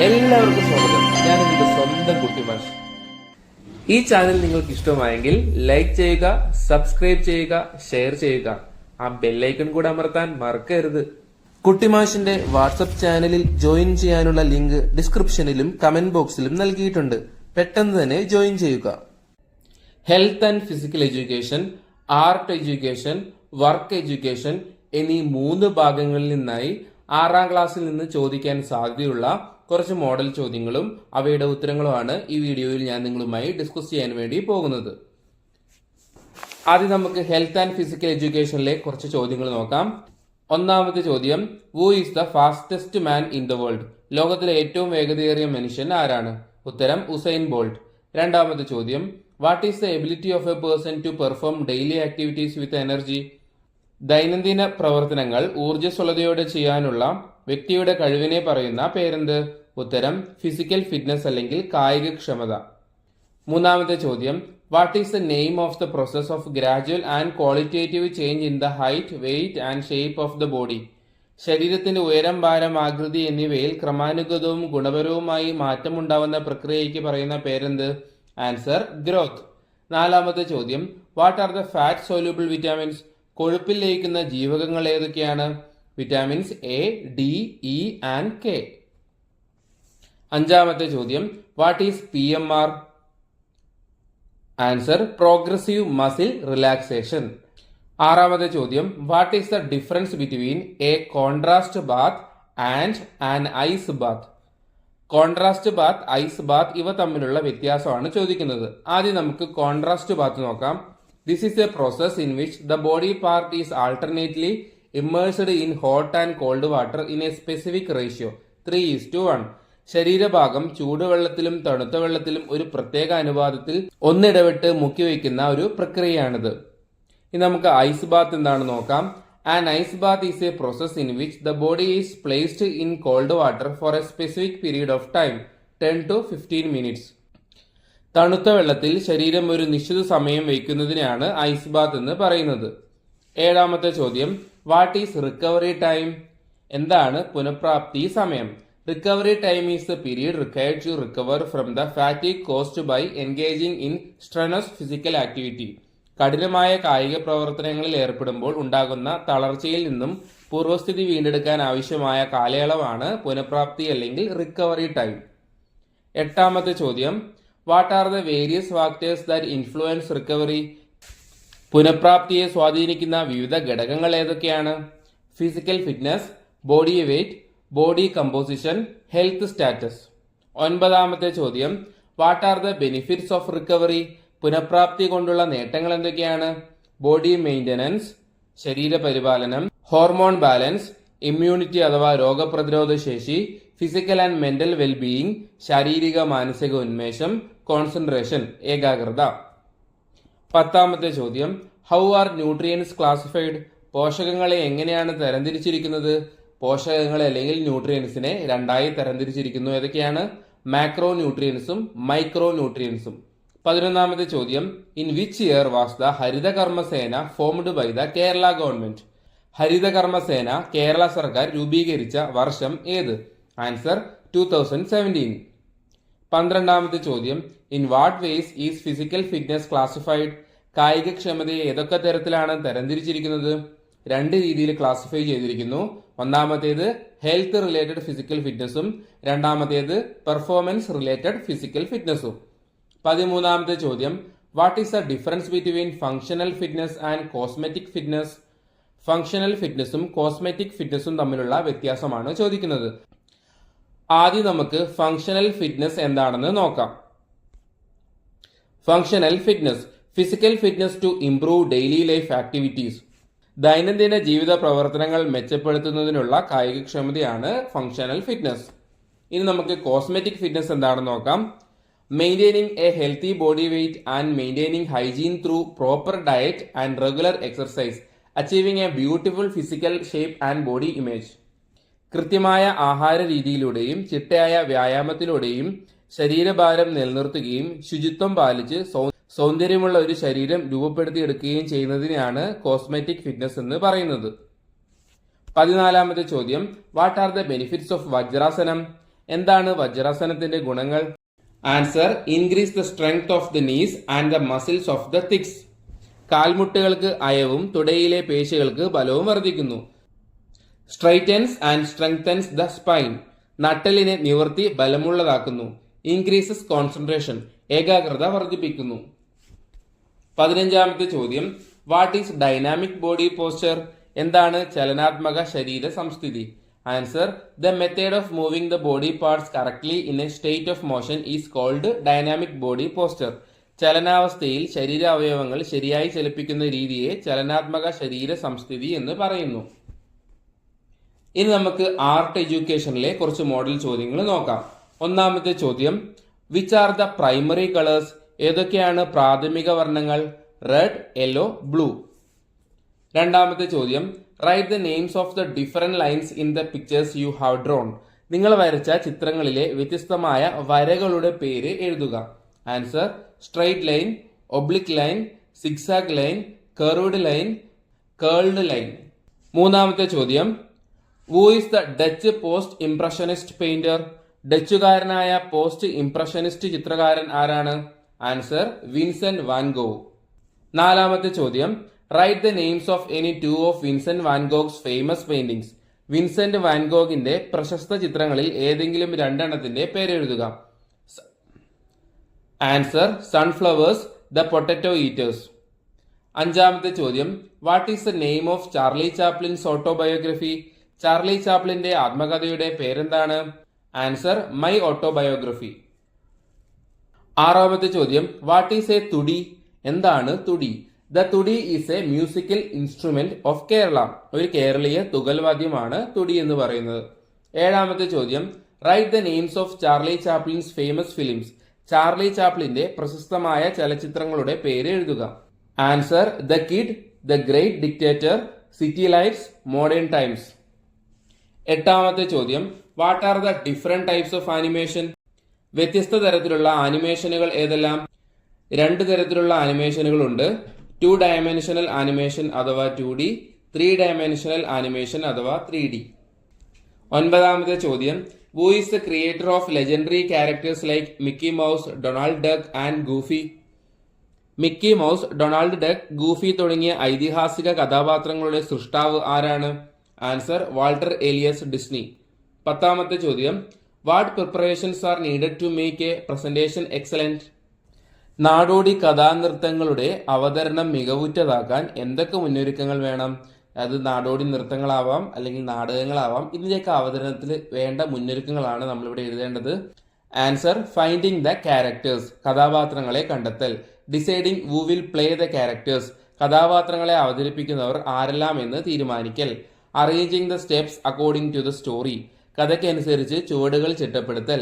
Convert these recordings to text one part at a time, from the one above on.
എല്ലാവർക്കും സ്വാഗതം. ഞാൻ നിങ്ങളുടെ സ്വന്തം കുട്ടിമാഷ്. ഈ ചാനൽ നിങ്ങൾക്ക് ഇഷ്ടമായെങ്കിൽ ലൈക്ക് ചെയ്യുക, സബ്സ്ക്രൈബ് ചെയ്യുക, ഷെയർ ചെയ്യുക. ആ ബെല്ലൈക്കൺ കൂടെ അമർത്താൻ മറക്കരുത്. കുട്ടിമാഷിന്റെ വാട്സപ്പ് ചാനലിൽ ജോയിൻ ചെയ്യാനുള്ള ലിങ്ക് ഡിസ്ക്രിപ്ഷനിലും കമന്റ് ബോക്സിലും നൽകിയിട്ടുണ്ട്. പെട്ടെന്ന് തന്നെ ജോയിൻ ചെയ്യുക. Health and physical education, art education, work education എന്നീ 3 ഭാഗങ്ങളിൽ നിന്നായി 6ാം ക്ലാസ്സിൽ നിന്ന് ചോദിക്കാൻ സാധ്യതയുള്ള കുറച്ച് മോഡൽ ചോദ്യങ്ങളും അവയുടെ ഉത്തരങ്ങളുമാണ് ഈ വീഡിയോയിൽ ഞാൻ നിങ്ങളുമായി ഡിസ്കസ് ചെയ്യാൻ വേണ്ടി പോകുന്നത്. ആദ്യം നമുക്ക് ഹെൽത്ത് ആൻഡ് ഫിസിക്കൽ എഡ്യൂക്കേഷനിലെ കുറച്ച് ചോദ്യങ്ങൾ നോക്കാം. ഒന്നാമത്തെ ചോദ്യം, who is the fastest man in the world? ലോകത്തിലെ ഏറ്റവും വേഗതയേറിയ മനുഷ്യൻ ആരാണ്? ഉത്തരം ഉസൈൻ ബോൾട്ട്. രണ്ടാമത്തെ ചോദ്യം, what is the ability of a person to perform daily activities with energy? ദൈനംദിന പ്രവർത്തനങ്ങൾ ഊർജ്ജസ്വലതയോടെ ചെയ്യാനുള്ള വ്യക്തിയുടെ കഴിവിനെ പറയുന്ന പേരെന്ത്? ഉത്തരം ഫിസിക്കൽ ഫിറ്റ്നസ് അല്ലെങ്കിൽ കായികക്ഷമത. മൂന്നാമത്തെ ചോദ്യം, what is the name of the process of gradual and qualitative change in the height, weight and shape of the body? ശരീരത്തിന്റെ ഉയരം, ഭാരം, ആകൃതി എന്നിവയിൽ ക്രമാനുഗതവും ഗുണപരവുമായി മാറ്റമുണ്ടാവുന്ന പ്രക്രിയയ്ക്ക് പറയുന്ന പേരെന്ത്? Answer growth. നാലാമത്തെ ചോദ്യം, what are the fat soluble vitamins? കൊഴുപ്പിൽ ലയിക്കുന്ന ജീവകങ്ങൾ ഏതൊക്കെയാണ്? Vitamins A, D, E and K. അഞ്ചാമത്തെ ചോദ്യം, what is PMR? Answer progressive muscle relaxation. ആറാമത്തെ ചോദ്യം, what is the difference between a contrast bath and an ice bath? Contrast bath, ice bath ഇവ തമ്മിലുള്ള വ്യത്യാസമാണ് ചോദിക്കുന്നത്. ആദ്യം നമുക്ക് കോൺട്രാസ്റ്റ് ബാത്ത് നോക്കാം. This is a process in which the body part is alternately immersed in hot and cold water in a specific ratio 3:1. ശരീരഭാഗം ചൂടുവെള്ളത്തിലും തണുത്ത വെള്ളത്തിലും ഒരു പ്രത്യേക അനുപാതത്തിൽ ഒന്നിടവിട്ട് മുക്കി വയ്ക്കുന്ന ഒരു പ്രക്രിയയാണിത്. ഇനി നമുക്ക് ഐസ് ബാത്ത് എന്താണെന്ന് നോക്കാം. An ice bath is a process in which the body is placed in cold water for a specific period of time 10 to 15 minutes. തണുത്ത വെള്ളത്തിൽ ശരീരം ഒരു നിശ്ചിത സമയം വയ്ക്കുന്നതിനാണ് ഐസ് ബാത്ത് എന്ന് പറയുന്നത്. ഏഴാമത്തെ ചോദ്യം, വാട്ട് ഈസ് റിക്കവറി ടൈം? എന്താണ് പുനഃപ്രാപ്തി സമയം? Recovery time is the period required to recover from the fatigue caused by engaging in strenuous physical activity. കഠിനമായ കായിക പ്രവർത്തനങ്ങളിൽ ഏർപ്പെടുമ്പോൾ ഉണ്ടാകുന്ന തളർച്ചയിൽ നിന്നും പൂർവ്വസ്ഥിതി വീണ്ടെടുക്കാൻ ആവശ്യമായ കാലയളവാണ് പുനഃപ്രാപ്തി അല്ലെങ്കിൽ റിക്കവറി ടൈം. എട്ടാമത്തെ ചോദ്യം, what are the various factors that influence recovery? പുനഃപ്രാപ്തിയെ സ്വാധീനിക്കുന്ന വിവിധ ഘടകങ്ങൾ ഏതൊക്കെയാണ്? Physical fitness, body weight, body composition, health status. ഒൻപതാമത്തെ ചോദ്യം, what are the benefits of recovery? പുനഃപ്രാപ്തി കൊണ്ടുള്ള നേട്ടങ്ങൾ എന്തൊക്കെയാണ്? ബോഡി മെയിൻ്റനൻസ്, ശരീരപരിപാലനം, ഹോർമോൺ ബാലൻസ്, ഇമ്മ്യൂണിറ്റി അഥവാ രോഗപ്രതിരോധ ശേഷി, ഫിസിക്കൽ ആൻഡ് മെന്റൽ വെൽബീയിങ്, ശാരീരിക മാനസിക ഉന്മേഷം, കോൺസെൻട്രേഷൻ, ഏകാഗ്രത. പത്താമത്തെ ചോദ്യം, ഹൗ ആർ ന്യൂട്രിയൻസ് ക്ലാസിഫൈഡ്? പോഷകങ്ങളെ എങ്ങനെയാണ് തരംതിരിച്ചിരിക്കുന്നത്? പോഷകങ്ങളെ അല്ലെങ്കിൽ ന്യൂട്രിയൻസിനെ 2ആയി തരംതിരിച്ചിരിക്കുന്നു. ഏതൊക്കെയാണ്? മാക്രോ ന്യൂട്രിയൻസും മൈക്രോ ന്യൂട്രിയൻസും. 11ാമത്തെ ചോദ്യം, in which year was the Haritha Karma Sena formed by the Kerala government? Haritha Karma Sena Kerala സർക്കാർ രൂപീകരിച്ച വർഷം ഏത്? ആൻസർ 2017. 12ാമത്തെ ചോദ്യം, in what ways is physical fitness classified? കായികക്ഷമതയെ ഏതൊക്കെ തരത്തിലാണ് തരംതിരിച്ചിരിക്കുന്നത്? 2 രീതിയിൽ ക്ലാസിഫൈ ചെയ്തിരിക്കുന്നു. ഒന്നാമത്തേത് ഹെൽത്ത് റിലേറ്റഡ് ഫിസിക്കൽ ഫിറ്റ്നസും രണ്ടാമത്തേത് പെർഫോമൻസ് റിലേറ്റഡ് ഫിസിക്കൽ ഫിറ്റ്നസും. 13ാമത്തെ ചോദ്യം, what is the difference between functional fitness and cosmetic fitness? Functional ഫിറ്റ്നസും കോസ്മെറ്റിക് ഫിറ്റ്നസും തമ്മിലുള്ള വ്യത്യാസമാണ് ചോദിക്കുന്നത്. ആദ്യം നമുക്ക് ഫങ്ഷണൽ ഫിറ്റ്നസ് എന്താണെന്ന് നോക്കാം. Functional fitness, physical fitness to improve daily life activities. ദൈനംദിന ജീവിത പ്രവർത്തനങ്ങൾ മെച്ചപ്പെടുത്തുന്നതിനുള്ള കായികക്ഷമതയാണ് ഫങ്ഷണൽ ഫിറ്റ്നസ്. ഇനി നമുക്ക് കോസ്മെറ്റിക് ഫിറ്റ്നസ് എന്താണെന്ന് നോക്കാം. Maintaining a healthy body weight and maintaining hygiene through proper diet and regular exercise, achieving a beautiful physical shape and body image. കൃത്യമായ ആഹാര രീതിയിലൂടെയും ചിട്ടയായ വ്യായാമത്തിലൂടെയും ശരീരഭാരം നിലനിർത്തുകയും ശുചിത്വം പാലിച്ച് സൗന്ദര്യമുള്ള ഒരു ശരീരം രൂപപ്പെടുത്തിയെടുക്കുകയും ചെയ്യുന്നതിനാണ് കോസ്മെറ്റിക് ഫിറ്റ്നസ് എന്ന് പറയുന്നത്. 14ാമത്തെ ചോദ്യം, what are the benefits of വജ്രാസനം? എന്താണ് വജ്രാസനത്തിന്റെ ഗുണങ്ങൾ? Answer, increase the strength of the knees and the muscles of the thighs. കാൽമുട്ടുകൾക്ക് അയവും തുടയിലെ പേശികൾക്ക് ബലവും വർദ്ധിക്കുന്നു. Straightens and strengthens the spine. നട്ടലിനെ നിവർത്തി ബലമുള്ളതാക്കുന്നു. Increases concentration. ഏകാഗ്രത വർദ്ധിപ്പിക്കുന്നു. 15ാമത്തെ ചോദ്യം, what is dynamic body posture? എന്താണ് ചലനാത്മക ശരീര സംസ്ഥിതി? Answer, the method of moving the body parts correctly in a state of motion is called dynamic body posture. ചലനാവസ്ഥയിൽ ശരീരാവയവങ്ങൾ ശരിയായി ചലിപ്പിക്കുന്ന രീതിയെ ചലനാത്മക ശരീര സംസ്ഥിതി എന്ന് പറയുന്നു. ഇനി നമുക്ക് ആർട്ട് എഡ്യൂക്കേഷനിലെ കുറച്ച് മോഡൽ ചോദ്യങ്ങൾ നോക്കാം. ഒന്നാമത്തെ ചോദ്യം, which are the primary colours? ഏതൊക്കെയാണ് പ്രാഥമിക വർണ്ണങ്ങൾ? Red, yellow, blue. രണ്ടാമത്തെ ചോദ്യം, write the names of the different lines in the pictures you have drawn. നിങ്ങൾ വരച്ച ചിത്രങ്ങളിലെ വ്യത്യസ്തമായ വരകളുടെ പേര് എഴുതുക. Answer, straight line, oblique line, zigzag line, curved line, curled line. മൂന്നാമത്തെ ചോദ്യം, who is the Dutch post impressionist painter? ഡച്ചുകാരനായ പോസ്റ്റ് ഇംപ്രഷനിസ്റ്റ് ചിത്രകാരൻ ആരാണ്? Answer, Vincent van Gogh. നാലാമത്തെ ചോദ്യം, write the names of any two of Vincent van Gogh's famous paintings. Vincent van ഗോഗിന്റെ പ്രശസ്ത ചിത്രങ്ങളിൽ ഏതെങ്കിലും രണ്ടെണ്ണത്തിന്റെ പേരെഴുതുക. Answer, Sunflowers, the Potato Eaters. അഞ്ചാമത്തെ ചോദ്യം, what is the name of Charlie Chaplin's autobiography? Charlie ചാപ്ലിന്റെ ആത്മകഥയുടെ പേരെന്താണ്? Answer, My Autobiography. ആറാമത്തെ ചോദ്യം, വാട്ട് ഈസ് എ തുടി? എന്താണ് തുടി? The thudi is a musical instrument of Kerala. ഒരു കേരളീയ തുകൽവാദ്യമാണ് തുടി എന്ന് പറയുന്നത്. ഏഴാമത്തെ ചോദ്യം, write the names of Charlie Chaplin's famous films. Charlie ചാപ്ലിന്റെ പ്രശസ്തമായ ചലച്ചിത്രങ്ങളുടെ പേര് എഴുതുക. Answer, The Kid, The Great Dictator, City Lights, Modern Times. എട്ടാമത്തെ ചോദ്യം, what are the different types of animation? വ്യത്യസ്ത തരത്തിലുള്ള ആനിമേഷനുകൾ ഏതെല്ലാം? രണ്ട് തരത്തിലുള്ള ആനിമേഷനുകൾ ഉണ്ട്. 2 ഡയമെൻഷണൽ ആനിമേഷൻ അഥവാ 2D, 3 ഡയമെൻഷണൽ ആനിമേഷൻ അഥവാ 3D. ഒൻപതാമത്തെ ചോദ്യം, who is the creator of legendary characters like Mickey Mouse, Donald Duck and Goofy? Mickey Mouse, Donald Duck, Goofy തുടങ്ങിയ ഐതിഹാസിക കഥാപാത്രങ്ങളുടെ സൃഷ്ടാവ് ആരാണ്? Answer, Walter Elias Disney. പത്താമത്തെ ചോദ്യം, what preparations are needed to make a presentation excellent? നാടോടി കഥാനൃത്തങ്ങളുടെ അവതരണം മികവുറ്റതാക്കാൻ എന്തൊക്കെ മുന്നൊരുക്കങ്ങൾ വേണം? അത് നാടോടി നൃത്തങ്ങളാവാം, അല്ലെങ്കിൽ നാടകങ്ങളാവാം. ഇതിന്റെയൊക്കെ അവതരണത്തിൽ വേണ്ട മുന്നൊരുക്കങ്ങളാണ് നമ്മളിവിടെ എഴുതേണ്ടത്. ആൻസർ, ഫൈൻഡിങ് ദ ക്യാരക്ടേഴ്സ്, കഥാപാത്രങ്ങളെ കണ്ടെത്തൽ. Deciding who will play the characters, കഥാപാത്രങ്ങളെ അവതരിപ്പിക്കുന്നവർ ആരെല്ലാം എന്ന് തീരുമാനിക്കൽ. Arranging the steps according to the story, കഥയ്ക്കനുസരിച്ച് ചുവടുകൾ ചിട്ടപ്പെടുത്തൽ.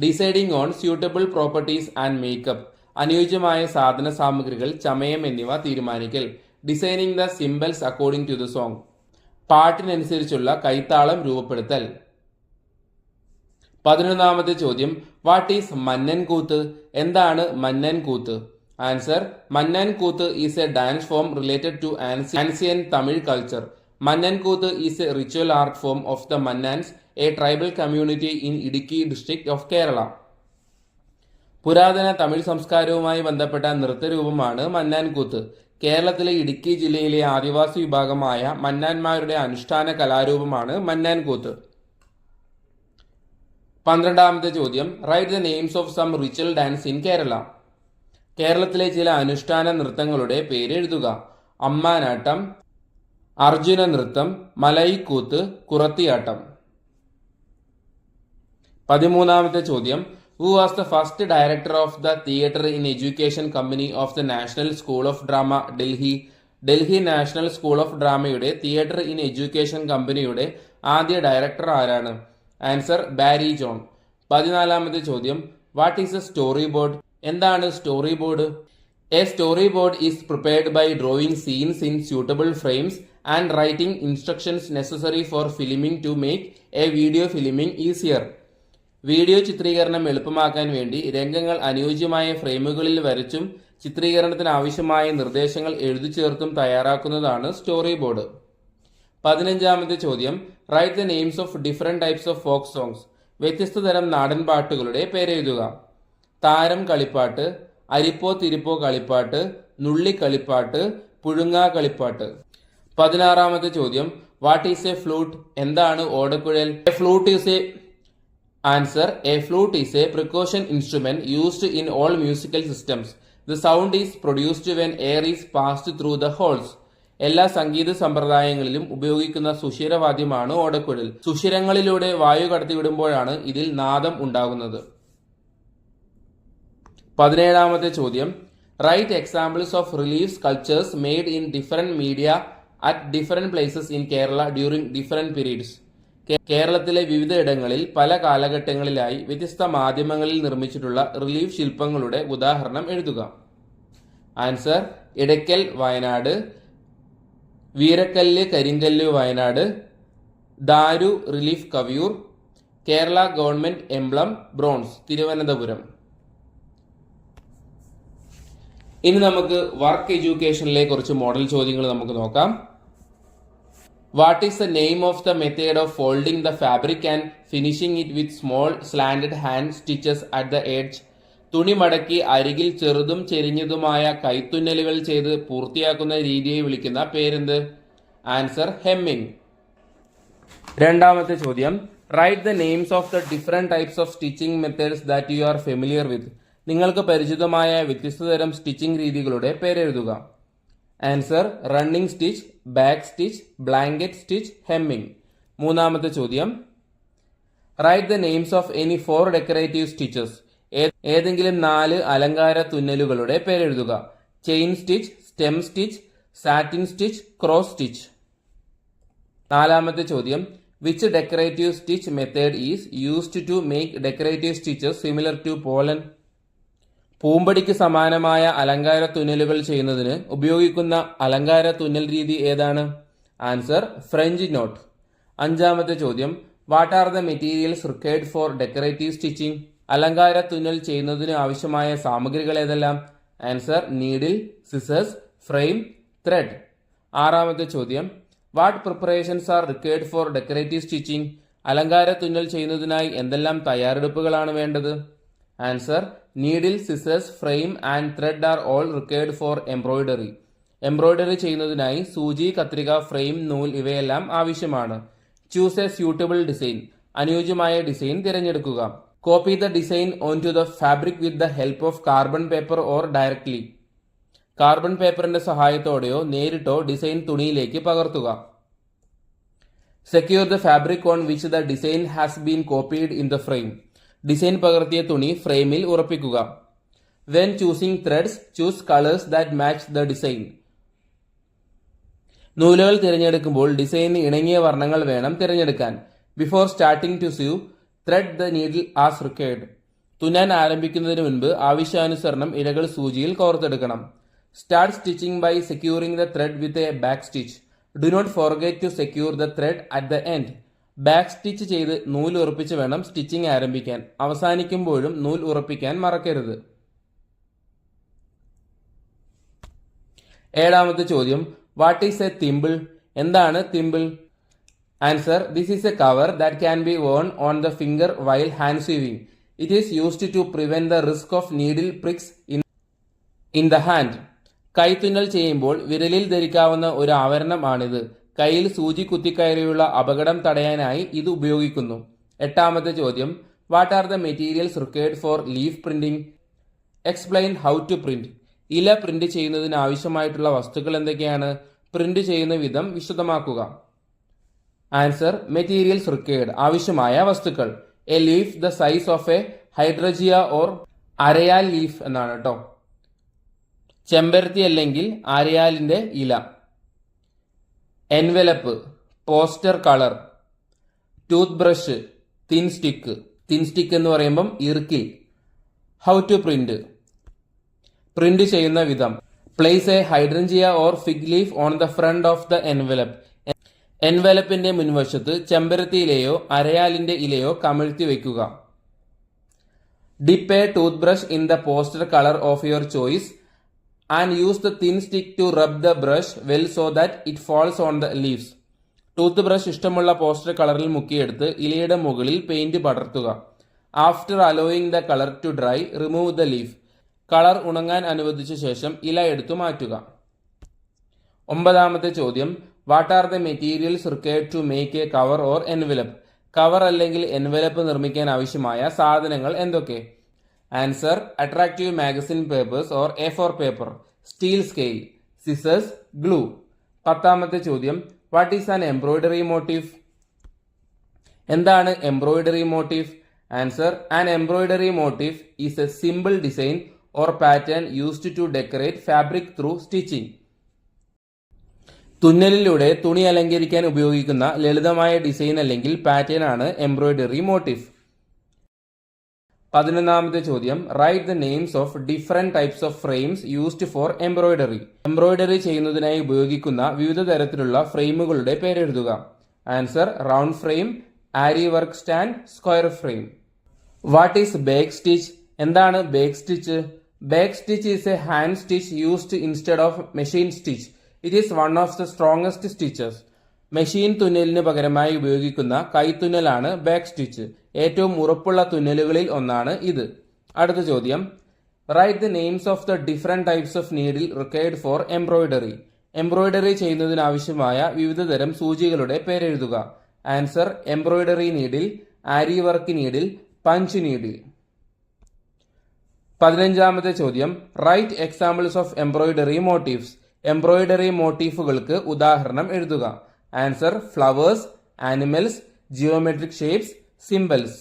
Deciding on suitable properties and makeup, അനുയോജ്യമായ സാധന സാമഗ്രികൾ, ചമയം എന്നിവ തീരുമാനിക്കൽ. Designing the cymbals according to the song, പാട്ടിനനുസരിച്ചുള്ള കൈത്താളം രൂപപ്പെടുത്തൽ. 11ാമത്തെ ചോദ്യം, വാട്ട് ഈസ് മന്നൻ കൂത്ത്? എന്താണ് Mannan Koothu? Answer, Mannan Koothu is a dance form related to ancient Tamil culture. Mannan Koothu is a ritual art form of the Mannans, a tribal community in Idukki district of Kerala. പുരാതന തമിഴ് സംസ്കാരവുമായി ബന്ധപ്പെട്ട നൃത്തരൂപമാണ് മന്നാൻ കൂത്ത്. കേരളത്തിലെ ഇടുക്കി ജില്ലയിലെ ആദിവാസി വിഭാഗമായ മന്നാന്മാരുടെ അനുഷ്ഠാന കലാരൂപമാണ് മന്നാൻ കൂത്ത്. 12ാമത്തെ ചോദ്യം, write the names of some ritual dance in Kerala. കേരളത്തിലെ ചില അനുഷ്ഠാന നൃത്തങ്ങളുടെ പേര് എഴുതുക. അമ്മാനാട്ടം, അർജുന നൃത്തം, മലൈക്കൂത്ത്, കുറത്തിയാട്ടം. 13ാമത്തെ ചോദ്യം, who was the first director of the theatre in education company of the National School of Drama, Delhi? Delhi National School of ഡ്രാമയുടെ തിയേറ്റർ ഇൻ എഡ്യൂക്കേഷൻ കമ്പനിയുടെ ആദ്യ ഡയറക്ടർ ആരാണ്? Answer, Barry John. 14ാമത്തെ ചോദ്യം, what is a storyboard? എന്താണ് storyboard? A storyboard is prepared by drawing scenes in suitable frames and writing instructions necessary for filming to make a video filming easier. Video ചിത്രീകരണം എളുപ്പമാക്കാൻ വേണ്ടി രംഗങ്ങൾ അനുയോജ്യമായ ഫ്രെയിമുകളിൽ വരച്ചും ചിത്രീകരണത്തിന് ആവശ്യമായ നിർദ്ദേശങ്ങൾ എഴുതി ചേർത്തും തയ്യാറാക്കുന്നതാണ് story board. 15ാമത്തെ ചോദ്യം, write the names of different types of folk songs. വ്യത്യസ്ത തരം നാടൻ പാട്ടുകളുടെ പേരെഴുതുക. താരം കളിപ്പാട്ട്, അരിപ്പോ തിരിപ്പോ കളിപ്പാട്ട്, നുള്ളി കളിപ്പാട്ട്, പുഴുങ്ങാ കളിപ്പാട്ട്. 16-ാമത്തെ ചോദ്യം, വാട്ട് ഈസ് എ ഫ്ലൂട്ട്? എന്താണ് ഓടക്കുഴൽ? A flute is a answer. A flute is a precaution instrument used in all musical systems. The sound is produced when air is passed through the holes. എല്ലാ സംഗീത സമ്പ്രദായങ്ങളിലും ഉപയോഗിക്കുന്ന സുഷിരവാദ്യമാണ് ഓടക്കുഴൽ. സുഷിരങ്ങളിലൂടെ വായു കടത്തിവിടുമ്പോഴാണ് ഇതിൽ നാദം ഉണ്ടാകുന്നത്. 17-ാമത്തെ ചോദ്യം, write examples of relief sculptures made in different media at different places in Kerala during different periods. കേരളത്തിലെ വിവിധ ഇടങ്ങളിൽ പല കാലഘട്ടങ്ങളിലായി വ്യത്യസ്ത മാധ്യമങ്ങളിൽ നിർമ്മിച്ചിട്ടുള്ള റിലീഫ് ശില്പങ്ങളുടെ ഉദാഹരണം എഴുതുക. ആൻസർ, ഇടയ്ക്കൽ വയനാട്, വീരക്കല്ല് കരിങ്കല്ല് വയനാട്, ദാരു relief Kaviyoor, Kerala government emblem bronze Thiruvananthapuram. ഇനി നമുക്ക് വർക്ക് എഡ്യൂക്കേഷനിലെ കുറച്ച് മോഡൽ ചോദ്യങ്ങൾ നമുക്ക് നോക്കാം. What is the name of the method of folding the fabric and finishing it with small slanted hand stitches at the edge? തുണി മടക്കി അരികിൽ ചെറുതും ചെരിഞ്ഞതുമായ കൈത്തുന്നലുകൾ ചെയ്ത് പൂർത്തിയാക്കുന്ന രീതിയെ വിളിക്കുന്ന പേരെന്ത്? Answer, hemming. 2-ാമത്തെ ചോദ്യം, write the names of the different types of stitching methods that you are familiar with. നിങ്ങൾക്ക് പരിചിതമായ വ്യത്യസ്ത തരം സ്റ്റിച്ചിങ് രീതികളുടെ പേരെഴുതുക. Answer, running stitch, back stitch, blanket stitch, hemming. 3-ാമത്തെ ചോദ്യം, write the names of any 4 decorative stitches. ഏതെങ്കിലും 4 അലങ്കാര തുന്നലുകളുടെ പേരെഴുതുക. Chain stitch, stem stitch, satin stitch, cross stitch. 4-ാമത്തെ ചോദ്യം, which decorative stitch method is used to make decorative stitches similar to pollen? പൂമ്പടിക്ക് സമാനമായ അലങ്കാര തുന്നലുകൾ ചെയ്യുന്നതിന് ഉപയോഗിക്കുന്ന അലങ്കാര തുന്നൽ രീതി ഏതാണ്? Answer, French knot. 5-ാമത്തെ ചോദ്യം, what are the materials required for decorative stitching? അലങ്കാര തുന്നൽ ചെയ്യുന്നതിന് ആവശ്യമായ സാമഗ്രികൾ ഏതെല്ലാം? Answer, needle, scissors, frame, thread. 6-ാമത്തെ ചോദ്യം, what preparations are required for decorative stitching? അലങ്കാര തുന്നൽ ചെയ്യുന്നതിനായി എന്തെല്ലാം തയ്യാറെടുപ്പുകളാണ് വേണ്ടത്? Answer, needle, scissors, frame and thread are all required for embroidery. Embroidery ചെയ്യുന്നതിനായി സൂചി, കത്രിക, ഫ്രെയിം, നൂൽ ഇവയെല്ലാം ആവശ്യമാണ്. Choose a suitable design. അനുയോജ്യമായ ഡിസൈൻ തിരഞ്ഞെടുക്കുക. Copy the design on to the fabric with the help of carbon paper or directly. Carbon പേപ്പറിന്റെ സഹായത്തോടെയോ നേരിട്ടോ ഡിസൈൻ തുണിയിലേക്ക് പകർത്തുക. Secure the fabric on which the design has been copied in the frame. Design പകർത്തിയ തുണി ഫ്രെയിമിൽ ഉറപ്പിക്കുക. When choosing threads, choose colours that match the design. നൂലുകൾ തിരഞ്ഞെടുക്കുമ്പോൾ ഡിസൈനിന് ഇണങ്ങിയ വർണ്ണങ്ങൾ വേണം തിരഞ്ഞെടുക്കാൻ. Before starting to sew, thread the needle as required. തുന്നാൻ ആരംഭിക്കുന്നതിന് മുൻപ് ആവശ്യാനുസരണം ഇഴകൾ സൂചിയിൽ കോർത്തെടുക്കണം. Start stitching by securing the thread with a back stitch. Do not forget to secure the thread at the end. Back stitch ചെയ്ത് നൂൽ ഉറപ്പിച്ച് വേണം സ്റ്റിച്ചിങ് ആരംഭിക്കാൻ. അവസാനിക്കുമ്പോഴും നൂൽ ഉറപ്പിക്കാൻ മറക്കരുത്. 7-ാമത്തെ ചോദ്യം, വാട്ട് ഈസ് എ തിമ്പിൾ? എന്താണ് thimble? Answer, this is a cover that can be worn on the finger while hand sewing. It is used to prevent the risk of needle pricks in the hand. കൈത്തുന്നൽ ചെയ്യുമ്പോൾ വിരലിൽ ധരിക്കാവുന്ന ഒരു ആവരണം ആണിത്. കയ്യിൽ സൂചി കുത്തിക്കയറിയുള്ള അപകടം തടയാനായി ഇത് ഉപയോഗിക്കുന്നു. 8-ാമത്തെ ചോദ്യം, what are the materials required for leaf printing? Explain how to print. ഇല പ്രിന്റ് ചെയ്യുന്നതിന് ആവശ്യമായിട്ടുള്ള വസ്തുക്കൾ എന്തൊക്കെയാണ്? പ്രിന്റ് ചെയ്യുന്ന വിധം വിശദമാക്കുക. ആൻസർ, മെറ്റീരിയൽസ് റിക്വയർഡ്, ആവശ്യമായ വസ്തുക്കൾ. A leaf the size of a hydrangea or arayal leaf എന്നാണ് കേട്ടോ. ചെമ്പരത്തി അല്ലെങ്കിൽ അരയാലിന്റെ ഇല. Envelope, poster colour. Toothbrush, thin stick. Thin stick എന്ന് പറയുമ്പം ഇറുക്കിൽ. ഹൗ ടു പ്രിന്റ്, പ്രിന്റ് ചെയ്യുന്ന വിധം. Place a hydrangea or fig leaf on the front of the envelope. എൻവലപ്പിന്റെ മുൻവശത്ത് ചെമ്പരത്തിയിലെയോ അരയാലിന്റെ ഇലയോ കമിഴ്ത്തി വയ്ക്കുക. Dip a toothbrush in the poster colour of your choice and use the thin stick to rub the brush well so that it falls on the leaves. Toothbrush ഇഷ്ടമുള്ള poster കളറിൽ മുക്കിയെടുത്ത് ഇലയുടെ മുകളിൽ paint പടർത്തുക. After allowing the colour to dry remove the leaf. Colour ഉണങ്ങാൻ അനുവദിച്ച ശേഷം ഇല എടുത്തു മാറ്റുക. 9ാമത്തെ ചോദ്യം, what are the materials required to make a cover or envelope? Cover അല്ലെങ്കിൽ എൻവലപ്പ് നിർമ്മിക്കാൻ ആവശ്യമായ സാധനങ്ങൾ എന്തൊക്കെ? Answer, attractive magazine papers or A4 paper, steel scale, scissors, glue. 10ാമത്തെ ചോദ്യം, what is an embroidery motif? എന്താണ് embroidery motif? Answer, an embroidery motif is a simple design or pattern used to decorate fabric through stitching. തുന്നലിലൂടെ തുണി അലങ്കരിക്കാൻ ഉപയോഗിക്കുന്ന ലളിതമായ design അല്ലെങ്കിൽ pattern ആണ് എംബ്രോയിഡറി മോട്ടീഫ്. 11ാമത്തെ ചോദ്യം, write the names of different types of frames used for embroidery. Embroidery ചെയ്യുന്നതിനായി ഉപയോഗിക്കുന്ന വിവിധ തരത്തിലുള്ള ഫ്രെയിമുകളുടെ പേരെഴുതുക. Answer, round frame, aari work stand, square frame. What is back stitch? എന്താണ് back stitch? Back stitch is a hand stitch used instead of machine stitch. It is one of the strongest stitches. Machine തുന്നലിന് പകരമായി ഉപയോഗിക്കുന്ന കൈത്തുന്നലാണ് back stitch. ഏറ്റവും ഉറപ്പുള്ള തുന്നലുകളിൽ ഒന്നാണ് ഇത്. അടുത്ത ചോദ്യം, write the names of the different types of needle required for embroidery. Embroidery ചെയ്യുന്നതിനാവശ്യമായ വിവിധ തരം സൂചികളുടെ പേരെഴുതുക. Answer, embroidery needle, aari work needle, punch needle. 15ാമത്തെ ചോദ്യം, write examples of embroidery motifs. Embroidery മോട്ടീഫുകൾക്ക് ഉദാഹരണം എഴുതുക. Answer, flowers, animals, geometric shapes, symbols.